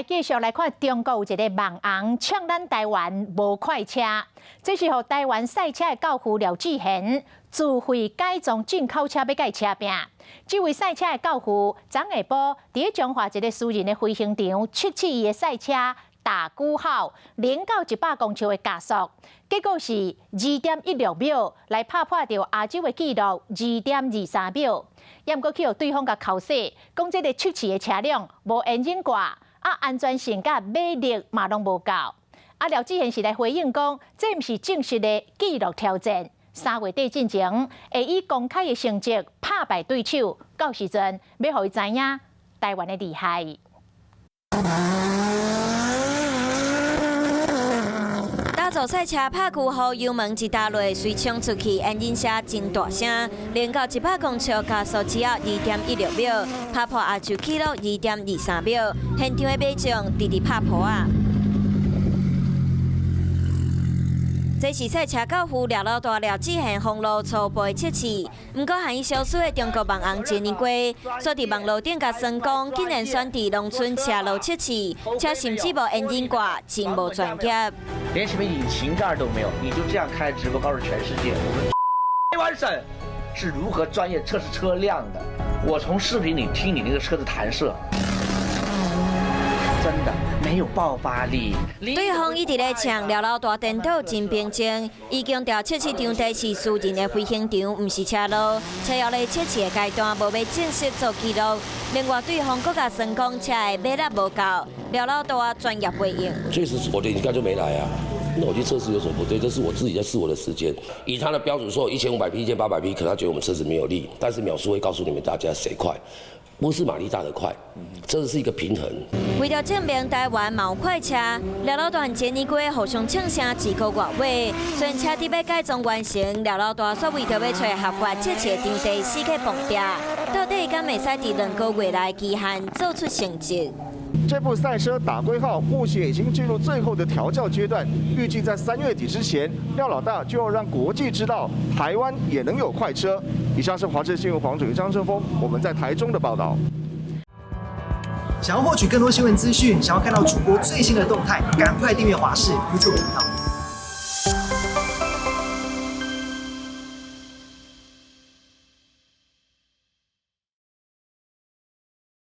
继续来看中国有一个网红抢咱台湾无快车，这是互台湾赛车的教父廖志贤自费改装进口车要甲伊车拼。这位赛车的教父，昨下晡伫中华一个私人的飞行场测试伊的赛车大鼓号0到100公尺的加速，结果是2.16秒，来打破掉亚洲的纪录2.23秒。也毋过去互对方甲扣死，讲这个测试的车辆无引擎挂。安全性甲马力嘛拢无够。廖志贤是来回应讲，这毋是正式的纪录挑战。3月底进前，会以公开的成绩拍败对手，到时阵要互伊知影台湾的厉害。打造赛车拍鼓后油门一打落，随冲出去，引擎声真大声，0到100公尺加速只要2.16秒，打破亚洲纪录2.23秒。现场的马众直拍坡啊！这是赛车教父廖老大廖志贤封路初步的测试，不过含伊消失的中国网红杰尼龟，所伫网络顶甲成功，竟然选伫农村车路测试，且甚至无引擎挂，真无专业。连什么引擎盖都没有，你就这样开直播告诉全世界，我们台湾省是如何专业测试车辆的？我从视频里听你那个车的弹射，真的没有爆发力。对方一直咧呛廖老大颠倒真平静，伊强调测试场地是私人的飞行场，不是车路，车要咧测试的阶段无要正式做记录。另外，对方更加成功车的马力无够，廖老大专业回应。确实，我的引擎盖就没来啊。那我去测试有什么不对？这是我自己在试我的时间。以他的标准说，1500匹、1800匹，可能他觉得我们车子没有力，但是秒数会告诉你们大家谁快，不是马力大的快，这是一个平衡。为了证明台湾有快车，廖老大和杰尼龟互相呛声1个月尾，虽然车底要改装完成，廖老大煞为着要找合法测试的场地死去碰壁，到底敢会使伫2个月内期限做出成绩？这部赛车打龟号目前已经进入最后的调教阶段，预计在3月底之前，廖老大就要让国际知道台湾也能有快车。以上是华视新闻黄主任张正峰我们在台中的报道。想要获取更多新闻资讯，想要看到主播最新的动态，赶快订阅华视YouTube频道。